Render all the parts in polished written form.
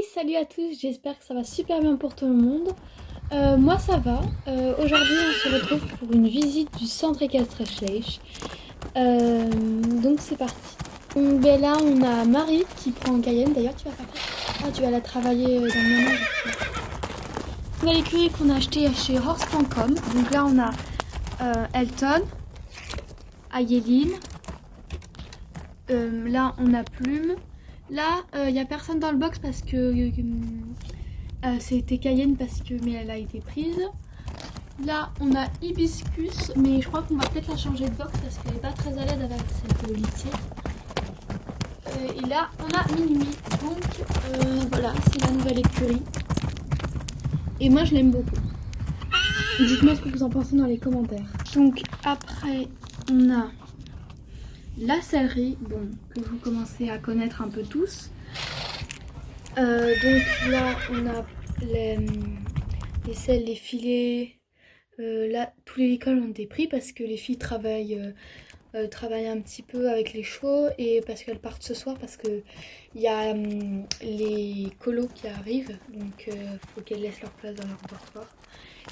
Salut à tous, j'espère que ça va super bien pour tout le monde. Moi ça va. Aujourd'hui on se retrouve pour une visite du centre équestre Schleich. Donc c'est parti. Ben là on a Marie qui prend Cayenne. D'ailleurs tu vas faire quoi? Ah, tu vas la travailler dans le ménage. On a l'écurie qu'on a acheté chez horse.com. Donc là on a Elton, Ayéline. Là on a Plume. Là il n'y a personne dans le box parce que c'était Cayenne mais elle a été prise. Là on a Hibiscus, mais je crois qu'on va peut-être la changer de box parce qu'elle n'est pas très à l'aise avec cette litière. Et là on a Minuit, donc voilà, c'est la nouvelle écurie. Et moi je l'aime beaucoup. Dites-moi ce que vous en pensez dans les commentaires. Donc après on a la sellerie, bon, que vous commencez à connaître un peu tous. Donc là on a les selles, les filets. Là tous les licols ont été pris parce que les filles travaillent un petit peu avec les chevaux et parce qu'elles partent ce soir parce que il y a les colos qui arrivent, donc faut qu'elles laissent leur place dans leur dortoir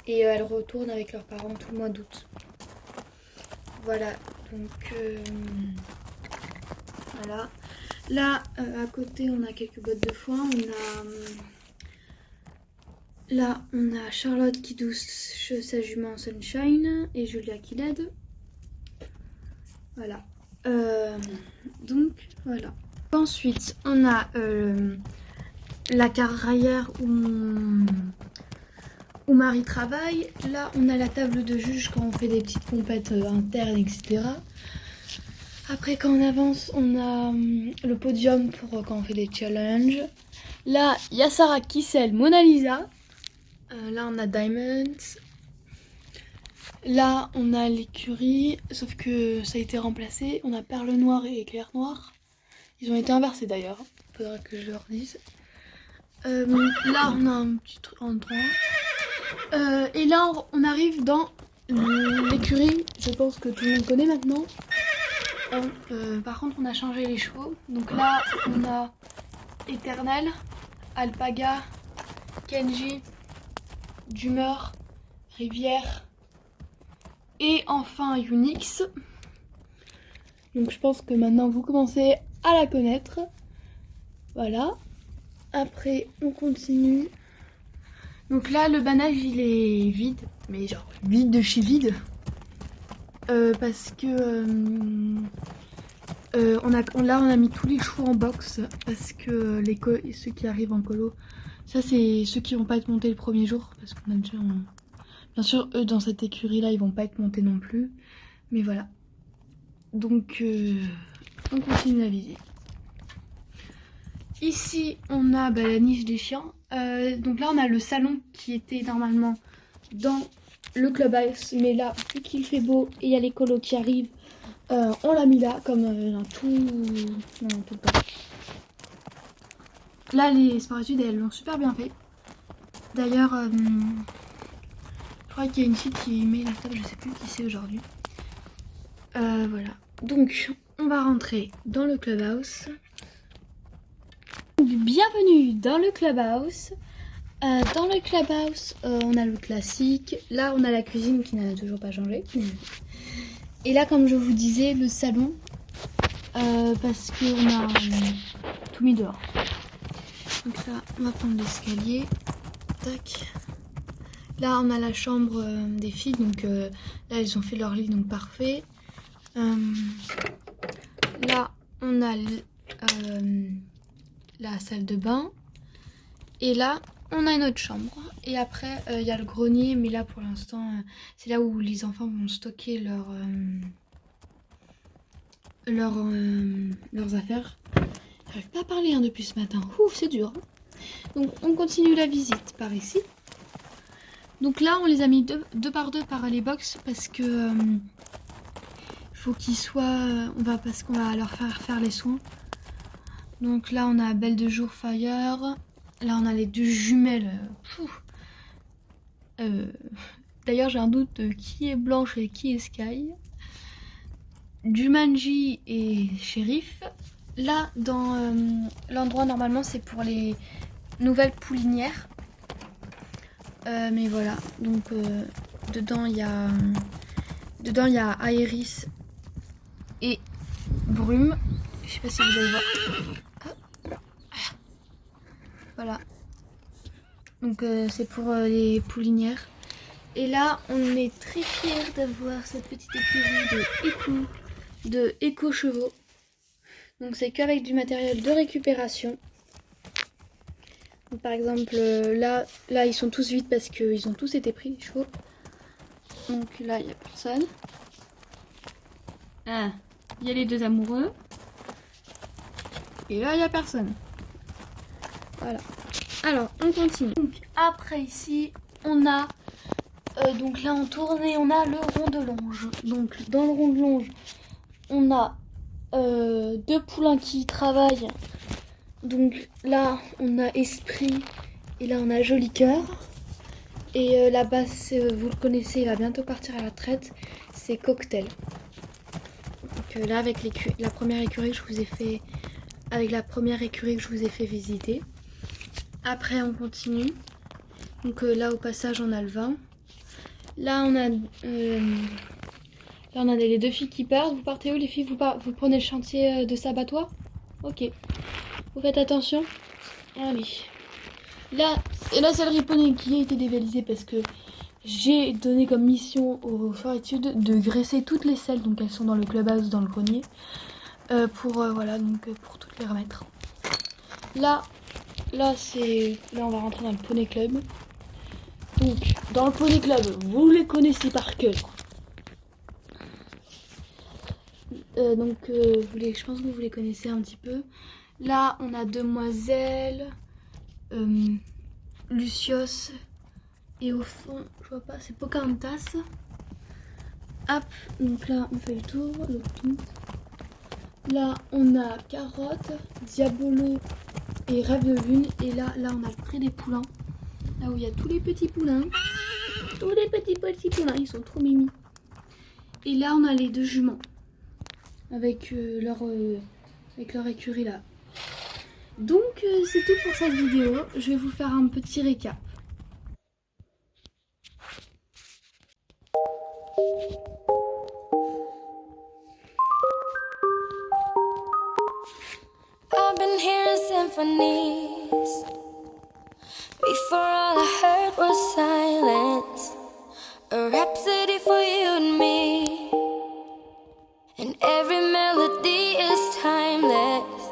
et elles retournent avec leurs parents tout le mois d'août. Voilà, donc voilà. Là à côté on a quelques bottes de foin, là on a Charlotte qui douce sa jument Sunshine et Julia qui l'aide. Voilà. Donc voilà. Ensuite on a la carrière où Marie travaille. Là on a la table de juge quand on fait des petites compètes internes, etc. Après quand on avance on a le podium pour quand on fait des challenges. Là il y a Sarah Kissel, Mona Lisa. Là on a Diamond. Là on a l'écurie, sauf que ça a été remplacé. On a Perle Noire et Éclair Noir. Ils ont été inversés d'ailleurs, faudra que je leur dise. Là on a un petit endroit. Et là on arrive dans l'écurie, je pense que tout le monde connaît maintenant. Par contre on a changé les chevaux. Donc là on a Éternel, Alpaga, Kenji, Dumeur, Rivière et enfin Unix. Donc je pense que maintenant vous commencez à la connaître. Voilà. Après on continue. Donc là le banage il est vide, mais genre vide de chez vide. Parce que on a mis tous les chevaux en box parce que ceux qui arrivent en colo, ça c'est ceux qui vont pas être montés le premier jour parce qu'on a déjà bien sûr eux dans cette écurie là ils vont pas être montés non plus, mais voilà. Donc on continue la visite. Ici on a la niche des chiens. Donc là on a le salon qui était normalement dans le clubhouse, mais là vu qu'il fait beau et il y a les colos qui arrivent, on l'a mis là comme dans tout le parc. Là les sportudes elles l'ont super bien fait. D'ailleurs je crois qu'il y a une fille qui met la table, je sais plus qui c'est aujourd'hui. Voilà, donc on va rentrer dans le clubhouse. Bienvenue dans le clubhouse. Dans le clubhouse, on a le classique. Là, on a la cuisine qui n'a toujours pas changé. Et là, comme je vous disais, le salon. Parce qu'on a tout mis dehors. Donc là, on va prendre l'escalier. Tac. Là, on a la chambre des filles. Donc là, elles ont fait leur lit, donc parfait. Là, on a la salle de bain. Et là, on a une autre chambre. Et après, il y a le grenier. Mais là, pour l'instant, c'est là où les enfants vont stocker leurs affaires. J'arrive pas à parler depuis ce matin. Ouf, c'est dur. Donc, on continue la visite par ici. Donc là, on les a mis deux par deux par les box parce que faut qu'ils soient... parce qu'on va leur faire les soins. Donc là, on a Belle de Jour, Fire. Là, on a les deux jumelles. D'ailleurs, j'ai un doute de qui est Blanche et qui est Sky. Jumanji et Shérif. Là, dans l'endroit, normalement, c'est pour les nouvelle poulinière. Mais voilà, donc dedans il y a Aéris et Brume. Je sais pas si vous allez voir. Voilà. Donc c'est pour les poulinières. Et là, on est très fiers d'avoir cette petite écurie de éco-chevaux. Donc c'est qu'avec du matériel de récupération. Donc, par exemple, là ils sont tous vides parce qu'ils ont tous été pris, les chevaux. Donc là, il n'y a personne. Ah, il y a les deux amoureux. Et là, il n'y a personne. Voilà. Alors, on continue. Donc, après ici, on a... donc là, en tournée, on a le rond de longe. Donc, dans le rond de longe, on a 2 poulains qui travaillent. Donc là, on a Esprit et là, on a Joli Cœur. Et là-bas, vous le connaissez, il va bientôt partir à la retraite. C'est Cocktail. Donc là, avec la première écurie que je vous ai fait... Avec la première écurie que je vous ai fait visiter. Après, on continue. Donc là, au passage, on a le vin. Là, on a les 2 filles qui partent. Vous partez où, les filles? Vous prenez le chantier de Sabato? Ok. Vous faites attention. Allez. Là, c'est la seule riponée qui a été dévalisée parce que j'ai donné comme mission aux Fortitudes de graisser toutes les selles. Donc elles sont dans le clubhouse, dans le grenier. Voilà, donc pour toutes les remettre. Là, on va rentrer dans le poney club. Donc, dans le poney club, vous les connaissez par cœur. Je pense que vous les connaissez un petit peu. Là, on a Demoiselle, Lucios, et au fond, je vois pas, c'est Pocahontas. Hop, donc là, on fait le tour. Là, on a Carotte, Diabolo et Rêve de Lune. Et là, on a le pré des poulains. Là où il y a tous les petits poulains. Tous les petits poulains, ils sont trop mimi. Et là, on a les 2 juments. Avec leur écurie là. Donc, c'est tout pour cette vidéo. Je vais vous faire un petit récap. I've been hearing symphonies. Before all I heard was silence. A rhapsody for you and me. And every melody is timeless.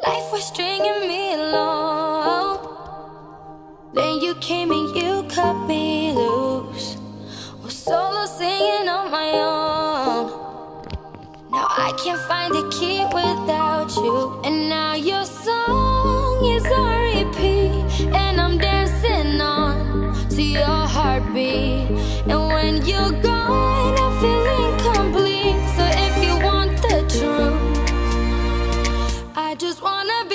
Life was stringing me along. Then you came and you cut me loose. Was solo singing on my own. Now I can't find a key without you. And now your song is on repeat. And I'm dancing on to your heartbeat. And when you're gone, I feel incomplete. So if you want the truth, I just wanna be